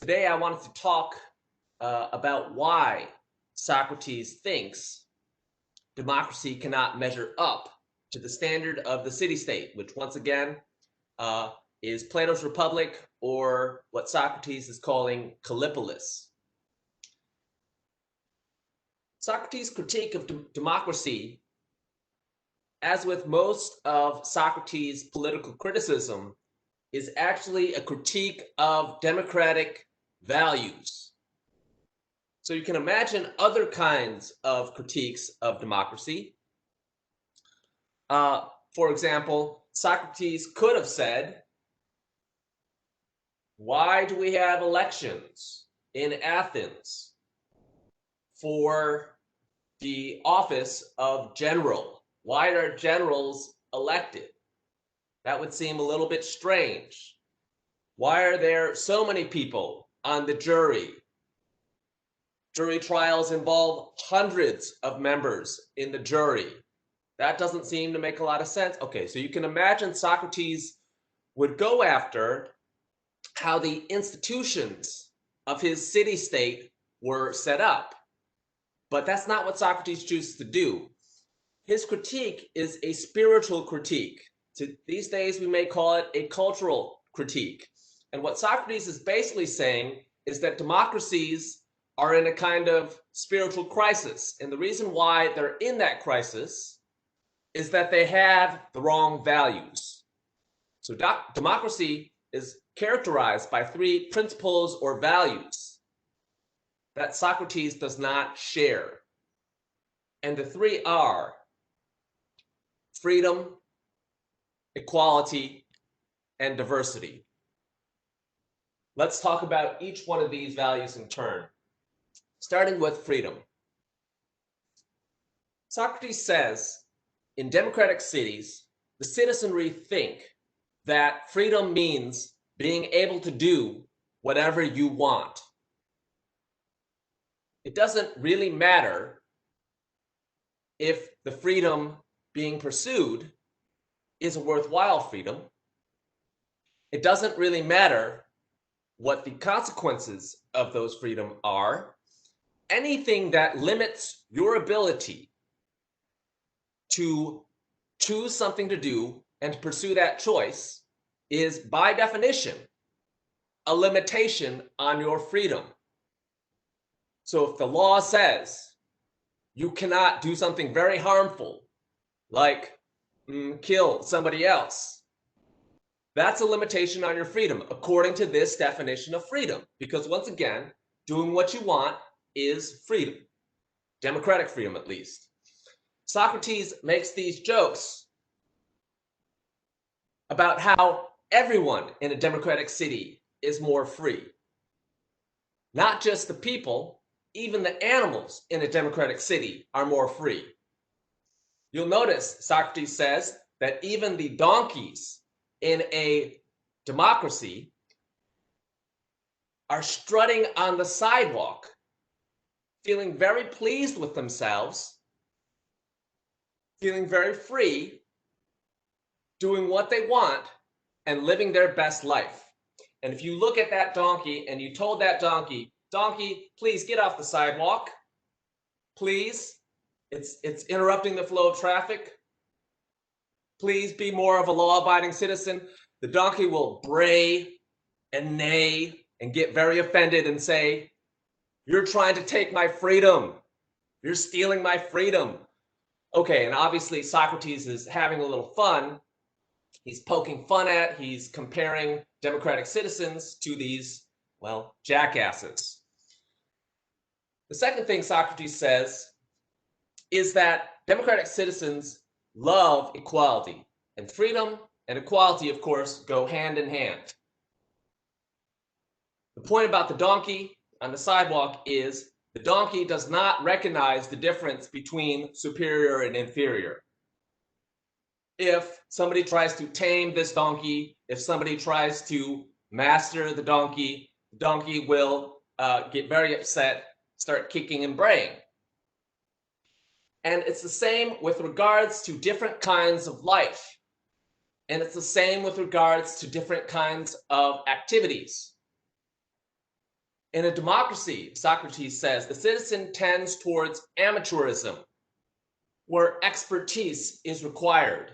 Today, I wanted to talk about why Socrates thinks democracy cannot measure up to the standard of the city-state, which once again uh, is Plato's Republic, or what Socrates is calling Callipolis. Socrates' critique of democracy, as with most of Socrates' political criticism, is actually a critique of democratic values. So you can imagine other kinds of critiques of democracy. For example, Socrates could have said, why do we have elections in Athens for the office of general? Why are generals elected? That would seem a little bit strange. Why are there so many people on the jury? Jury trials involve hundreds of members in the jury. That doesn't seem to make a lot of sense. Okay, so you can imagine Socrates would go after how the institutions of his city-state were set up. But that's not what Socrates chooses to do. His critique is a spiritual critique. These days, we may call it a cultural critique. And what Socrates is basically saying is that democracies are in a kind of spiritual crisis. And the reason why they're in that crisis is that they have the wrong values. So democracy is characterized by three principles or values that Socrates does not share. And the three are freedom, equality, and diversity. Let's talk about each one of these values in turn, starting with freedom. Socrates says, in democratic cities, the citizenry think that freedom means being able to do whatever you want. It doesn't really matter if the freedom being pursued is a worthwhile freedom. It doesn't really matter what the consequences of those freedom are. Anything that limits your ability to choose something to do and pursue that choice is, by definition, a limitation on your freedom. So if the law says you cannot do something very harmful, like kill somebody else, that's a limitation on your freedom, according to this definition of freedom. Because once again, doing what you want is freedom, democratic freedom at least. Socrates makes these jokes about how everyone in a democratic city is more free. Not just the people, even the animals in a democratic city are more free. You'll notice Socrates says that even the donkeys in a democracy are strutting on the sidewalk, feeling very pleased with themselves, feeling very free, doing what they want, and living their best life. And if you look at that donkey and you told that donkey, please get off the sidewalk, please, it's interrupting the flow of traffic, please be more of a law-abiding citizen, the donkey will bray and neigh and get very offended and say, you're trying to take my freedom. You're stealing my freedom. Okay, and obviously Socrates is having a little fun. He's poking fun at, he's comparing democratic citizens to these, well, jackasses. The second thing Socrates says is that democratic citizens love equality, and freedom and equality, of course, go hand in hand. The point about the donkey on the sidewalk is the donkey does not recognize the difference between superior and inferior. If somebody tries to tame this donkey, if somebody tries to master the donkey will get very upset, start kicking and braying. And it's the same with regards to different kinds of life. And it's the same with regards to different kinds of activities. In a democracy, Socrates says, the citizen tends towards amateurism, where expertise is required.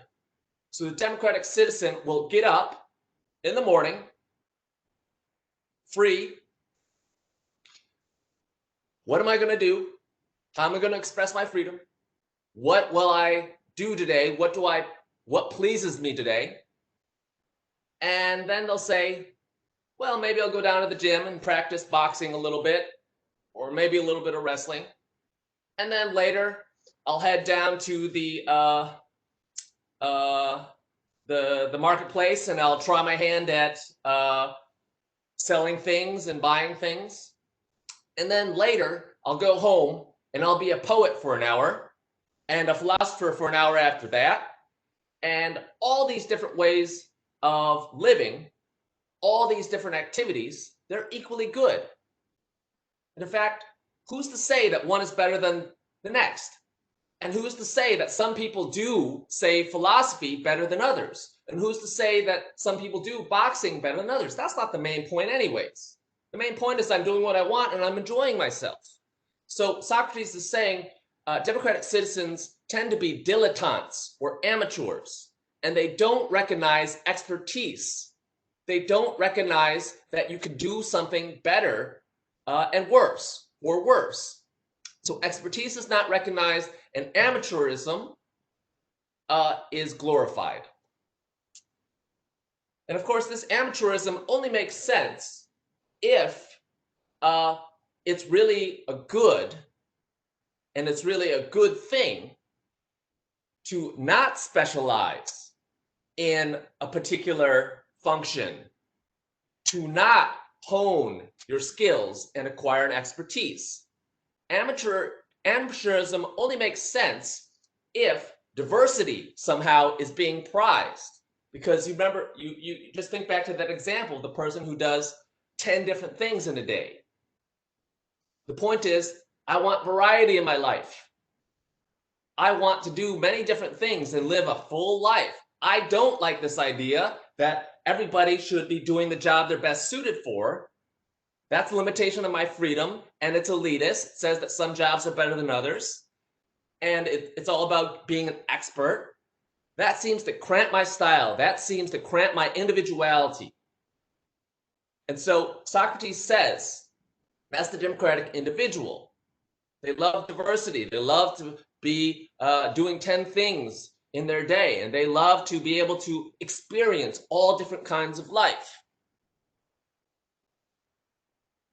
So the democratic citizen will get up in the morning, free. What am I going to do? How am I going to express my freedom? What will I do today? What pleases me today? And then they'll say, well, maybe I'll go down to the gym and practice boxing a little bit, or maybe a little bit of wrestling. And then later, I'll head down to the marketplace and I'll try my hand at selling things and buying things. And then later, I'll go home and I'll be a poet for an hour and a philosopher for an hour after that. And all these different ways of living, all these different activities, they're equally good. And in fact, who's to say that one is better than the next? And who's to say that some people do, say, philosophy better than others? And who's to say that some people do boxing better than others? That's not the main point anyways. The main point is I'm doing what I want and I'm enjoying myself. So Socrates is saying democratic citizens tend to be dilettantes or amateurs, and they don't recognize expertise. They don't recognize that you can do something better and worse, or worse. So expertise is not recognized, and amateurism is glorified. And of course, this amateurism only makes sense if it's really a good, and it's really a good thing to not specialize in a particular function, to not hone your skills and acquire an expertise. Amateurism only makes sense if diversity somehow is being prized. Because you remember, you just think back to that example, the person who does 10 different things in a day. The point is, I want variety in my life. I want to do many different things and live a full life. I don't like this idea that everybody should be doing the job they're best suited for. That's a limitation of my freedom, and it's elitist. It says that some jobs are better than others, and it's all about being an expert. That seems to cramp my style. That seems to cramp my individuality. And so Socrates says, that's the democratic individual. They love diversity. They love to be doing 10 things in their day, and they love to be able to experience all different kinds of life.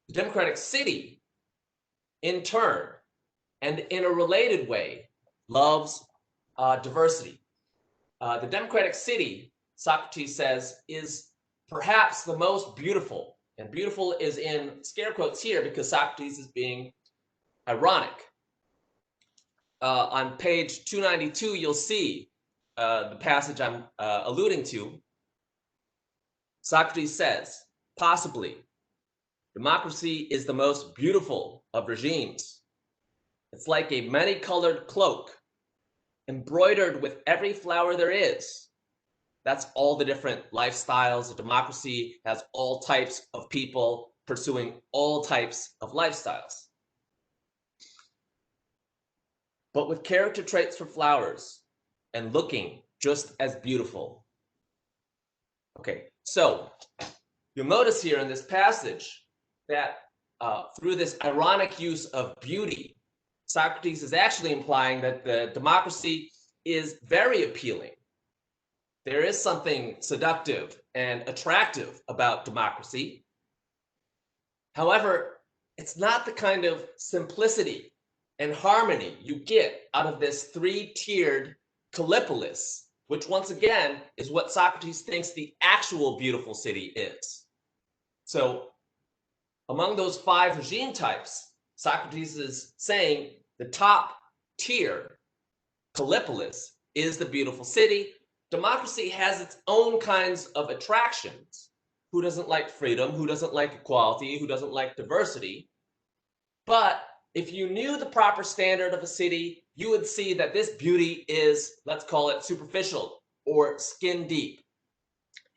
The democratic city, in turn, and in a related way, loves diversity. The democratic city, Socrates says, is perhaps the most beautiful. And beautiful is in scare quotes here because Socrates is being ironic. On page 292, you'll see the passage I'm alluding to. Socrates says, possibly, democracy is the most beautiful of regimes. It's like a many-colored cloak, embroidered with every flower there is. That's all the different lifestyles. A democracy has all types of people pursuing all types of lifestyles. But with character traits for flowers and looking just as beautiful. Okay, so you'll notice here in this passage that through this ironic use of beauty, Socrates is actually implying that the democracy is very appealing. There is something seductive and attractive about democracy. However, it's not the kind of simplicity and harmony you get out of this three-tiered Callipolis, which once again is what Socrates thinks the actual beautiful city is. So among those 5 regime types, Socrates is saying the top tier, Callipolis, is the beautiful city. Democracy has its own kinds of attractions. Who doesn't like freedom? Who doesn't like equality? Who doesn't like diversity? But if you knew the proper standard of a city, you would see that this beauty is, let's call it superficial or skin deep.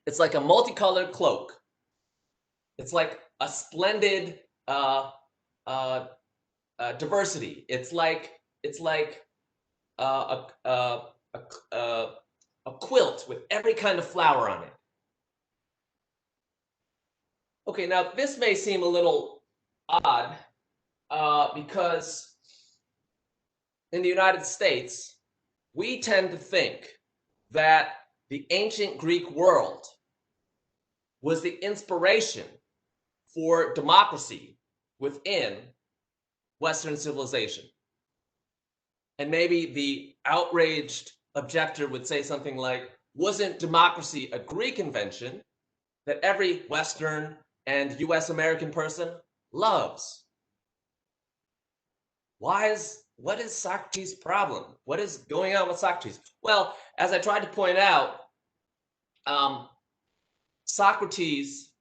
It's like a multicolored cloak. It's like a splendid uh, uh, diversity. It's like uh, a, a, a, a quilt with every kind of flower on it. Okay, now this may seem a little odd because in the United States, we tend to think that the ancient Greek world was the inspiration for democracy within Western civilization. And maybe the outraged objector would say something like, wasn't democracy a Greek invention that every Western and US American person loves? What is Socrates' problem? What is going on with Socrates? Well, as I tried to point out, Socrates,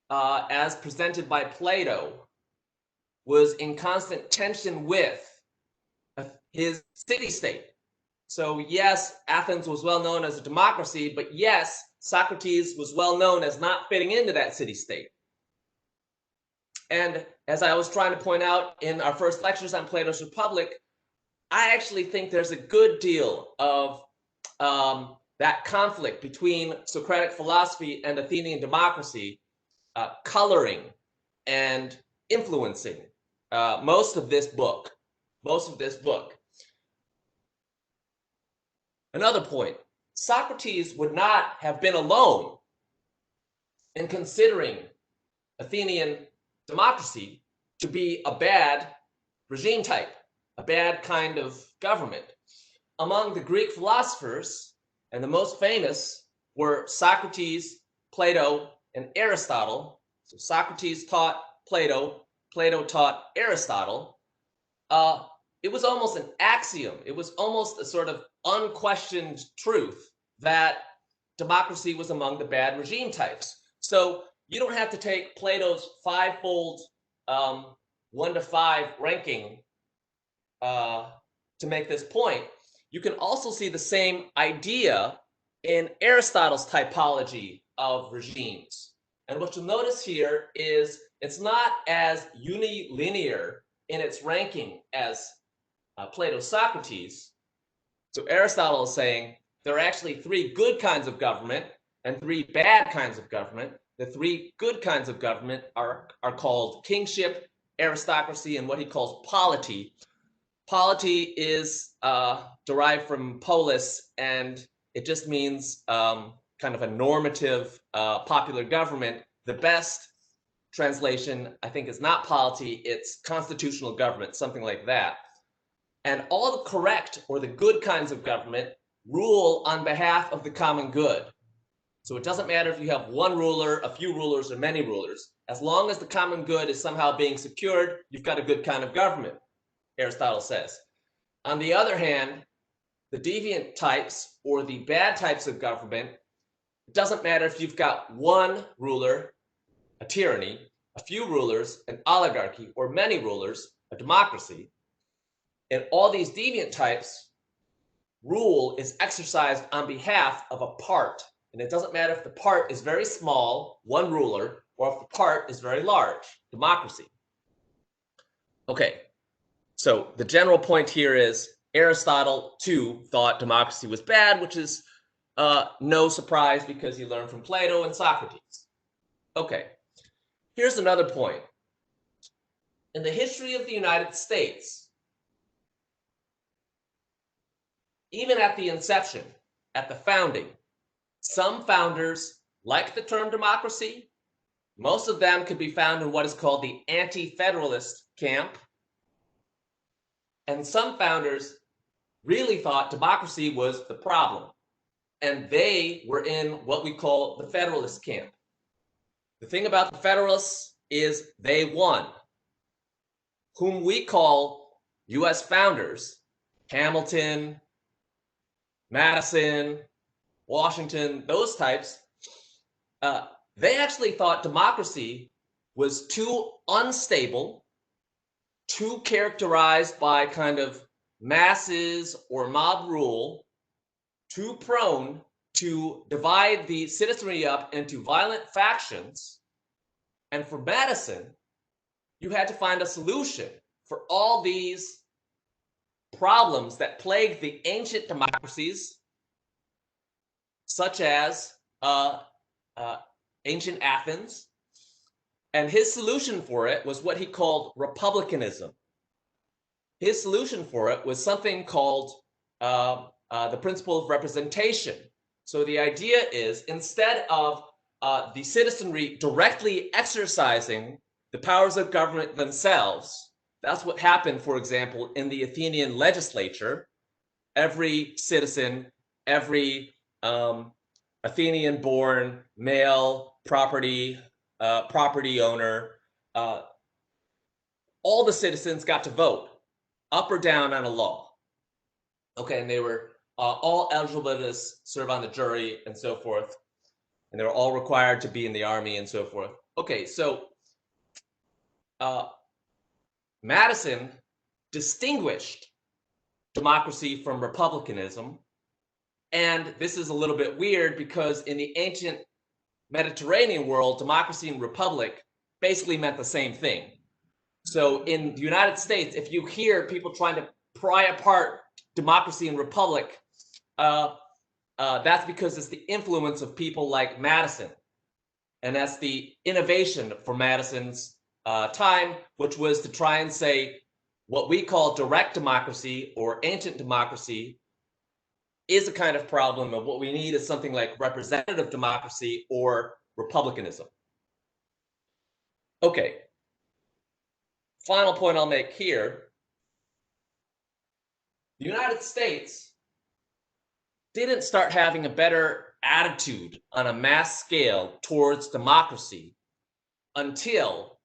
as presented by Plato, was in constant tension with his city-state. So yes, Athens was well known as a democracy, but yes, Socrates was well known as not fitting into that city-state. And as I was trying to point out in our first lectures on Plato's Republic, I actually think there's a good deal of that conflict between Socratic philosophy and Athenian democracy coloring and influencing most of this book. Another point, Socrates would not have been alone in considering Athenian democracy to be a bad regime type, a bad kind of government. Among the Greek philosophers, and the most famous were Socrates, Plato, and Aristotle. So Socrates taught Plato, Plato taught Aristotle. It was almost an axiom. It was almost a sort of unquestioned truth that democracy was among the bad regime types. So you don't have to take Plato's fivefold 1 to 5 ranking to make this point. You can also see the same idea in Aristotle's typology of regimes. And what you'll notice here is it's not as unilinear in its ranking as Plato's Socrates. So Aristotle is saying there are actually 3 good kinds of government and 3 bad kinds of government. The 3 good kinds of government are called kingship, aristocracy, and what he calls polity. Polity is derived from polis, and it just means kind of a normative popular government. The best translation, I think, is not polity, it's constitutional government, something like that. And all the correct or the good kinds of government rule on behalf of the common good. So it doesn't matter if you have one ruler, a few rulers, or many rulers. As long as the common good is somehow being secured, you've got a good kind of government, Aristotle says. On the other hand, the deviant types or the bad types of government, it doesn't matter if you've got one ruler, a tyranny, a few rulers, an oligarchy, or many rulers, a democracy. And all these deviant types, rule is exercised on behalf of a part. And it doesn't matter if the part is very small, one ruler, or if the part is very large, democracy. Okay, so the general point here is Aristotle, too, thought democracy was bad, which is no surprise because you learn from Plato and Socrates. Okay, here's another point. In the history of the United States, even at the inception, at the founding, some founders liked the term democracy. Most of them could be found in what is called the anti-federalist camp. And some founders really thought democracy was the problem. And they were in what we call the federalist camp. The thing about the federalists is they won. Whom we call US founders, Hamilton, Madison, Washington, those types, they actually thought democracy was too unstable, too characterized by kind of masses or mob rule, too prone to divide the citizenry up into violent factions. And for Madison, you had to find a solution for all these problems that plagued the ancient democracies, such as ancient Athens. And his solution for it was what he called republicanism. His solution for it was something called the principle of representation. So the idea is, instead of the citizenry directly exercising the powers of government themselves, that's what happened, for example, in the Athenian legislature. Every citizen, every Athenian-born male property owner, all the citizens got to vote up or down on a law. Okay, and they were all eligible to serve on the jury and so forth, and they were all required to be in the army and so forth. Okay, so Madison distinguished democracy from republicanism. And this is a little bit weird because in the ancient Mediterranean world, democracy and republic basically meant the same thing. So in the United States, if you hear people trying to pry apart democracy and republic, that's because it's the influence of people like Madison. And that's the innovation for Madison's time, which was to try and say what we call direct democracy or ancient democracy is a kind of problem, and what we need is something like representative democracy or republicanism. Okay. Final point I'll make here. The United States didn't start having a better attitude on a mass scale towards democracy until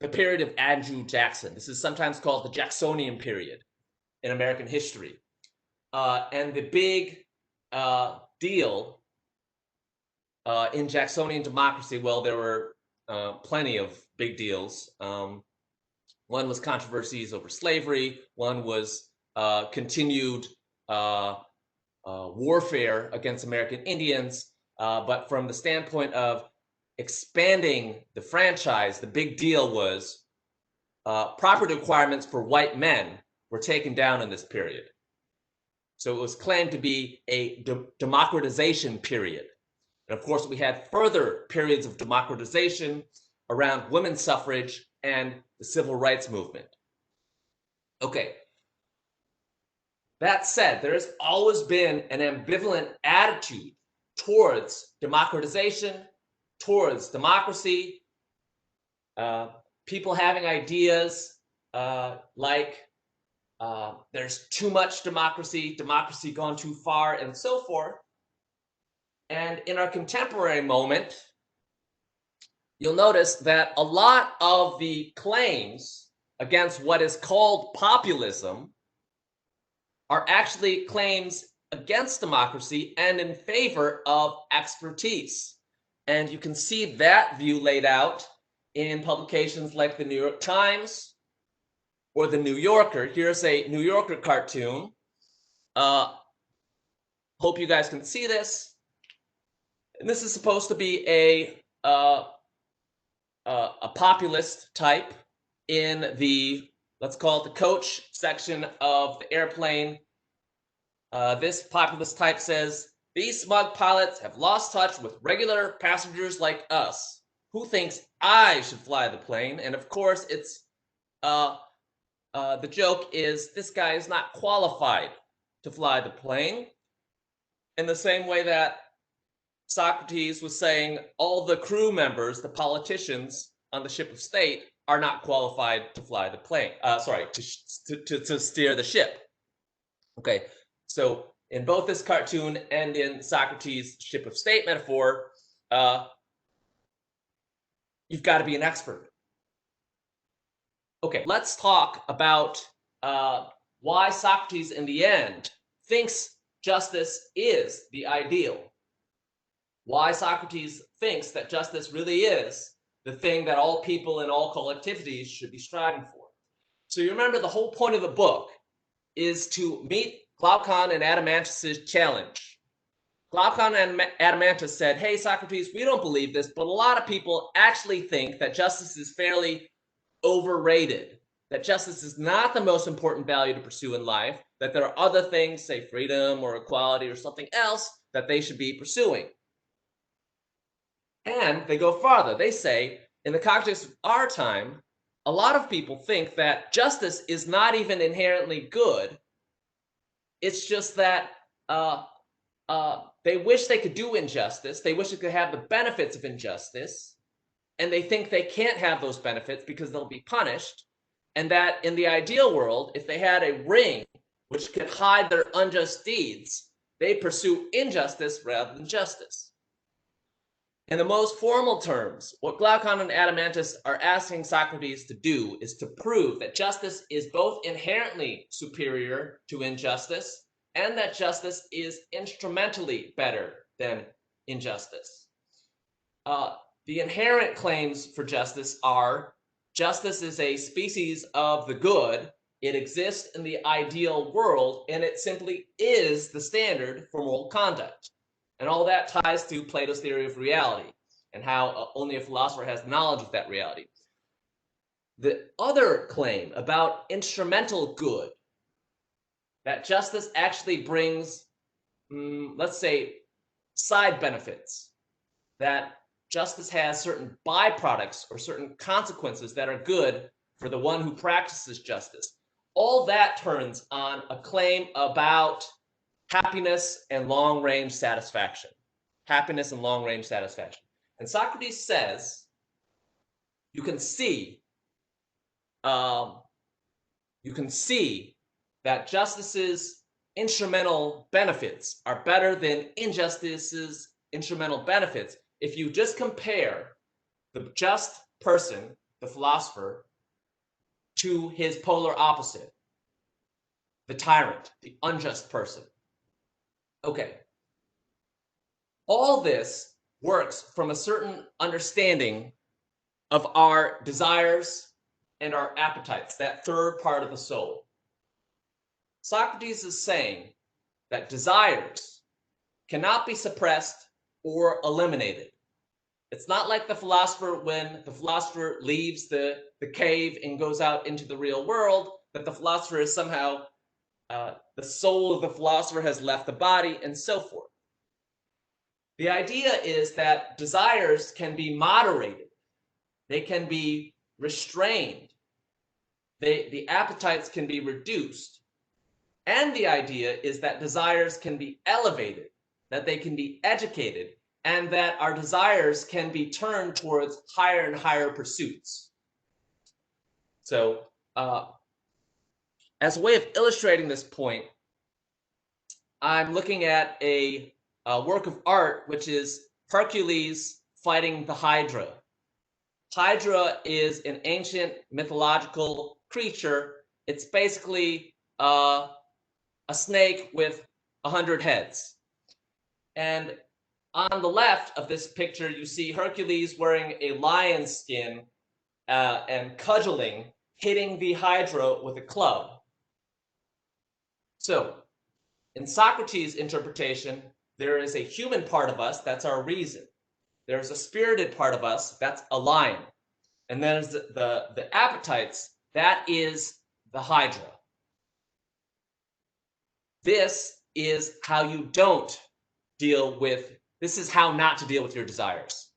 the period of Andrew Jackson. This is sometimes called the Jacksonian period in American history. And the big deal in Jacksonian democracy, well, there were plenty of big deals. One was controversies over slavery. One was continued warfare against American Indians. But from the standpoint of expanding the franchise, the big deal was property requirements for white men were taken down in this period. So it was claimed to be a democratization period. And of course, we had further periods of democratization around women's suffrage and the civil rights movement. Okay. That said, there has always been an ambivalent attitude towards democratization, towards democracy, people having ideas like there's too much democracy, democracy gone too far, and so forth. And in our contemporary moment, you'll notice that a lot of the claims against what is called populism are actually claims against democracy and in favor of expertise. And you can see that view laid out in publications like the New York Times or the New Yorker. Here's a New Yorker cartoon. Hope you guys can see this. And this is supposed to be a populist type in the, let's call it the coach section of the airplane. This populist type says, "These smug pilots have lost touch with regular passengers like us. Who thinks I should fly the plane?" And of course, it's the joke is this guy is not qualified to fly the plane. In the same way that Socrates was saying all the crew members, the politicians on the ship of state, are not qualified to fly the plane. To steer the ship. Okay, so in both this cartoon and in Socrates' ship of state metaphor, you've got to be an expert. Okay, let's talk about why Socrates, in the end, thinks justice is the ideal. Why Socrates thinks that justice really is the thing that all people in all collectivities should be striving for. So you remember the whole point of the book is to meet Glaucon and Adeimantus' challenge. Glaucon and Adeimantus said, hey, Socrates, we don't believe this, but a lot of people actually think that justice is fairly overrated, that justice is not the most important value to pursue in life, that there are other things, say freedom or equality or something else, that they should be pursuing. And they go farther. They say, in the context of our time, a lot of people think that justice is not even inherently good. It's just that they wish they could do injustice. They wish they could have the benefits of injustice. And they think they can't have those benefits because they'll be punished. And that in the ideal world, if they had a ring which could hide their unjust deeds, they pursue injustice rather than justice. In the most formal terms, what Glaucon and Adeimantus are asking Socrates to do is to prove that justice is both inherently superior to injustice and that justice is instrumentally better than injustice. The inherent claims for justice are: justice is a species of the good, it exists in the ideal world, and it simply is the standard for moral conduct. And all that ties to Plato's theory of reality and how only a philosopher has knowledge of that reality. The other claim about instrumental good, that justice actually brings, let's say, side benefits, that justice has certain byproducts or certain consequences that are good for the one who practices justice. All that turns on a claim about happiness and long-range satisfaction. Happiness and long-range satisfaction. And Socrates says, you can see that justice's instrumental benefits are better than injustice's instrumental benefits if you just compare the just person, the philosopher, to his polar opposite, the tyrant, the unjust person. Okay. All this works from a certain understanding of our desires and our appetites, that third part of the soul. Socrates is saying that desires cannot be suppressed or eliminated. It's not like the philosopher, when the philosopher leaves the cave and goes out into the real world, that the philosopher is somehow, the soul of the philosopher has left the body and so forth. The idea is that desires can be moderated. They can be restrained. The appetites can be reduced. And the idea is that desires can be elevated, that they can be educated, and that our desires can be turned towards higher and higher pursuits. So, as a way of illustrating this point, I'm looking at a work of art, which is Hercules fighting the Hydra. Hydra is an ancient mythological creature. It's basically a snake with 100 heads. And on the left of this picture, you see Hercules wearing a lion's skin and cudgeling, hitting the Hydra with a club. So, in Socrates' interpretation, there is a human part of us, that's our reason. There's a spirited part of us, that's a lion. And then there's the appetites, that is the Hydra. This is how you don't deal with, this is how not to deal with your desires.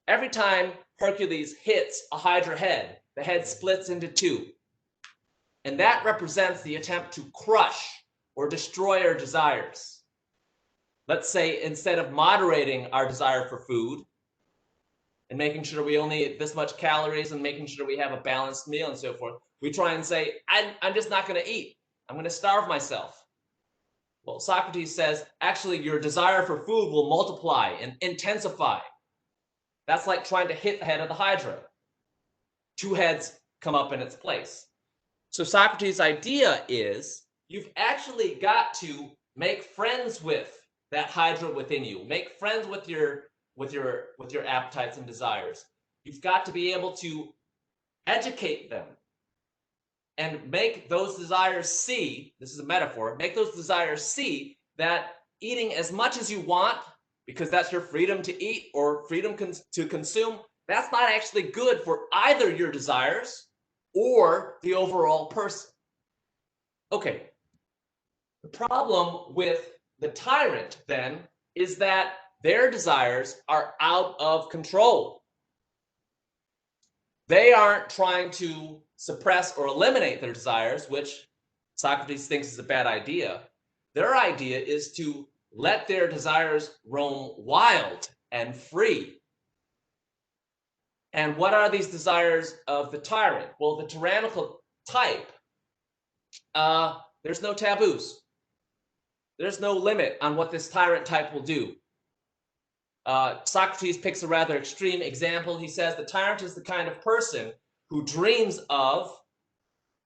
Every time Hercules hits a Hydra head, the head splits into two. And that represents the attempt to crush or destroy our desires. Let's say instead of moderating our desire for food and making sure we only eat this much calories and making sure we have a balanced meal and so forth, we try and say, I'm just not going to eat. I'm going to starve myself. Well, Socrates says, actually, your desire for food will multiply and intensify. That's like trying to hit the head of the Hydra. Two heads come up in its place. So Socrates' idea is you've actually got to make friends with that Hydra within you. Make friends with your appetites and desires. You've got to be able to educate them and make those desires see, this is a metaphor, make those desires see that eating as much as you want because that's your freedom to eat or freedom to consume, that's not actually good for either your desires or the overall person. Okay, the problem with the tyrant then is that their desires are out of control. They aren't trying to suppress or eliminate their desires, which Socrates thinks is a bad idea. Their idea is to let their desires roam wild and free. And what are these desires of the tyrant? Well, the tyrannical type, there's no taboos. There's no limit on what this tyrant type will do. Socrates picks a rather extreme example. He says the tyrant is the kind of person who dreams of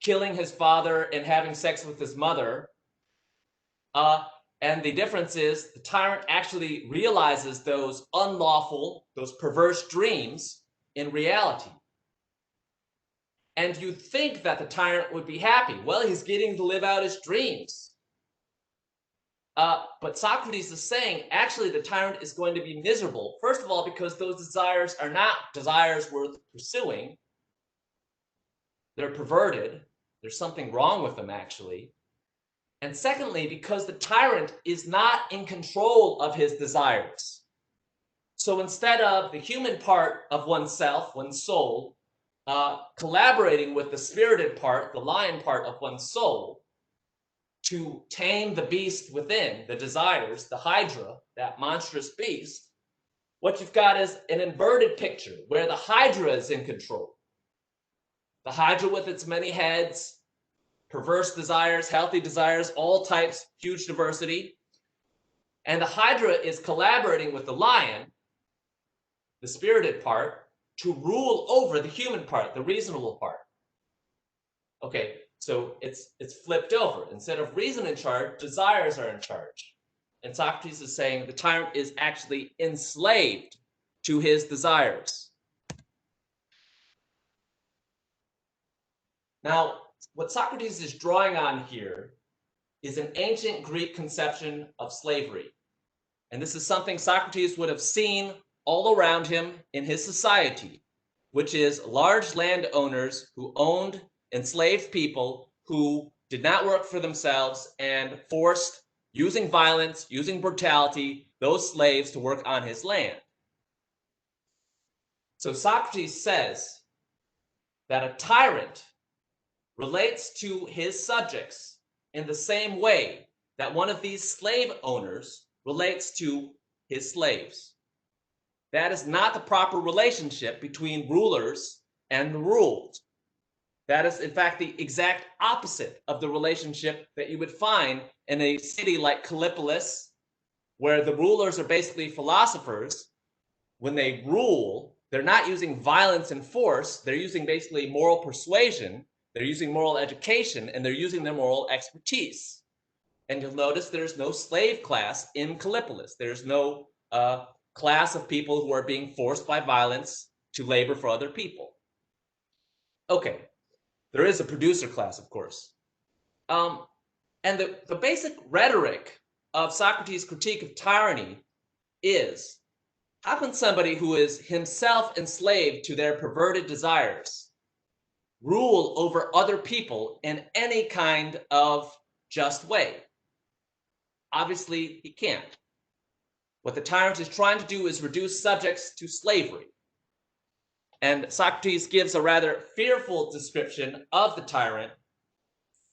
killing his father and having sex with his mother. And the difference is the tyrant actually realizes those unlawful, those perverse dreams in reality. And you think that the tyrant would be happy. Well, he's getting to live out his dreams. But Socrates is saying, actually, the tyrant is going to be miserable. First of all, because those desires are not desires worth pursuing. They're perverted. There's something wrong with them, actually. And secondly, because the tyrant is not in control of his desires. So instead of the human part of oneself, one's soul, collaborating with the spirited part, the lion part of one's soul, to tame the beast within, the desires, the hydra, that monstrous beast, what you've got is an inverted picture where the hydra is in control. The hydra with its many heads, perverse desires, healthy desires, all types, huge diversity. And the hydra is collaborating with the lion, the spirited part, to rule over the human part, the reasonable part. Okay, so it's flipped over. Instead of reason in charge, desires are in charge. And Socrates is saying the tyrant is actually enslaved to his desires. Now, what Socrates is drawing on here is an ancient Greek conception of slavery. And this is something Socrates would have seen all around him in his society, which is large landowners who owned enslaved people who did not work for themselves and forced, using violence, using brutality, those slaves to work on his land. So Socrates says that a tyrant relates to his subjects in the same way that one of these slave owners relates to his slaves. That is not the proper relationship between rulers and the ruled. That is, in fact, the exact opposite of the relationship that you would find in a city like Callipolis, where the rulers are basically philosophers. When they rule, they're not using violence and force. They're using basically moral persuasion. They're using moral education, and they're using their moral expertise. And you'll notice there's no slave class in Callipolis. There's no class of people who are being forced by violence to labor for other people. Okay, there is a producer class, of course. And the basic rhetoric of Socrates' critique of tyranny is, how can somebody who is himself enslaved to their perverted desires rule over other people in any kind of just way? Obviously, he can't. What the tyrant is trying to do is reduce subjects to slavery. And Socrates gives a rather fearful description of the tyrant.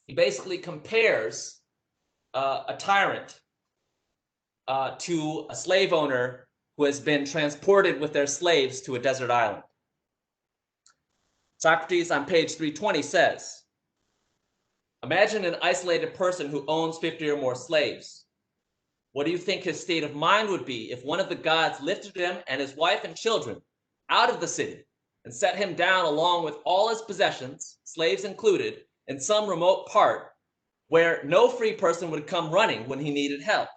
He basically compares a tyrant to a slave owner who has been transported with their slaves to a desert island. Socrates on page 320 says, imagine an isolated person who owns 50 or more slaves. What do you think his state of mind would be if one of the gods lifted him and his wife and children out of the city and set him down along with all his possessions, slaves included, in some remote part where no free person would come running when he needed help?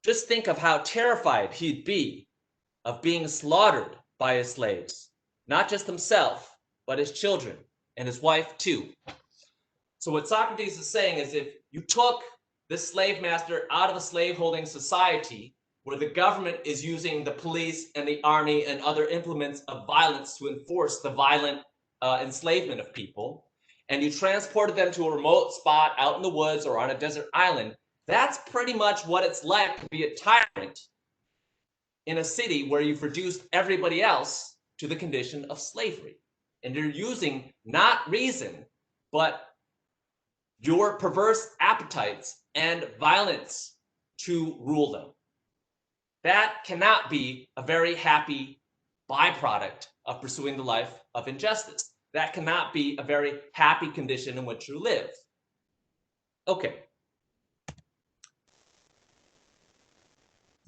Just think of how terrified he'd be of being slaughtered by his slaves, not just himself, but his children and his wife too. So what Socrates is saying is, if you took this slave master out of a slaveholding society where the government is using the police and the army and other implements of violence to enforce the violent enslavement of people, and you transported them to a remote spot out in the woods or on a desert island, that's pretty much what it's like to be a tyrant in a city where you've reduced everybody else to the condition of slavery. And you're using not reason, but your perverse appetites and violence to rule them. That cannot be a very happy byproduct of pursuing the life of injustice. That cannot be a very happy condition in which you live. Okay.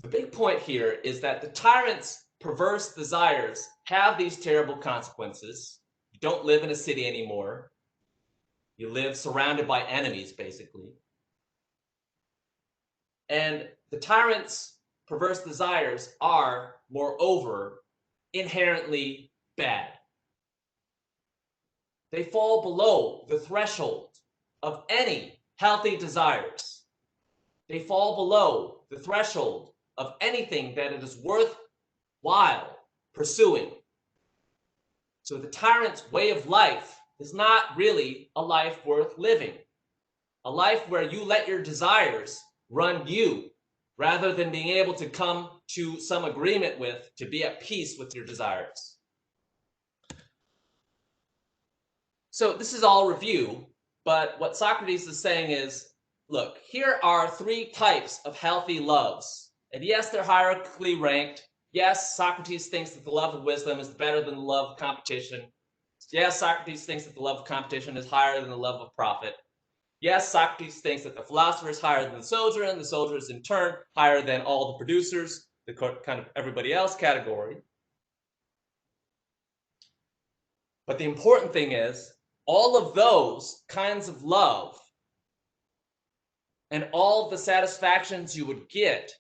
The big point here is that the tyrant's perverse desires have these terrible consequences. You don't live in a city anymore. You live surrounded by enemies, basically. And the tyrant's perverse desires are, moreover, inherently bad. They fall below the threshold of any healthy desires. They fall below the threshold of anything that it is worthwhile pursuing. So the tyrant's way of life is not really a life worth living. A life where you let your desires run you, rather than being able to come to some agreement with, to be at peace with your desires. So this is all review, but what Socrates is saying is, look, here are three types of healthy loves. And yes, they're hierarchically ranked. Yes, Socrates thinks that the love of wisdom is better than the love of competition. Yes, Socrates thinks that the love of competition is higher than the love of profit. Yes, Socrates thinks that the philosopher is higher than the soldier, and the soldier is in turn higher than all the producers, the kind of everybody else category. But the important thing is, all of those kinds of love and all the satisfactions you would get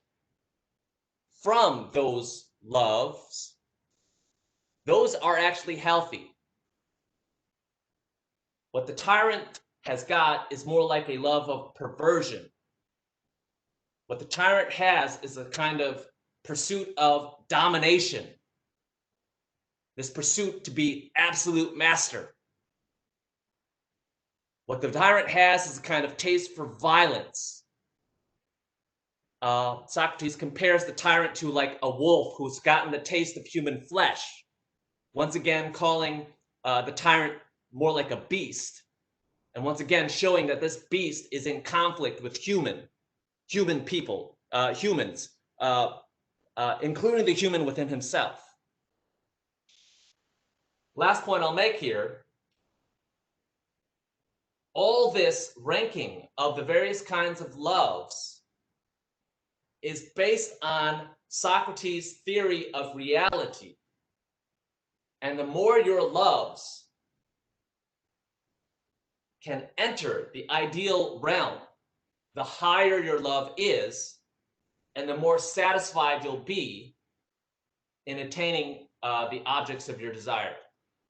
from those loves, those are actually healthy. What the tyrant has got is more like a love of perversion. What the tyrant has is a kind of pursuit of domination. This pursuit to be absolute master. What the tyrant has is a kind of taste for violence. Socrates compares the tyrant to like a wolf who's gotten the taste of human flesh. Once again, calling the tyrant more like a beast. And once again, showing that this beast is in conflict with human people, humans, including the human within himself. Last point I'll make here, all this ranking of the various kinds of loves is based on Socrates' theory of reality. And the more your loves can enter the ideal realm, the higher your love is, and the more satisfied you'll be in attaining the objects of your desire.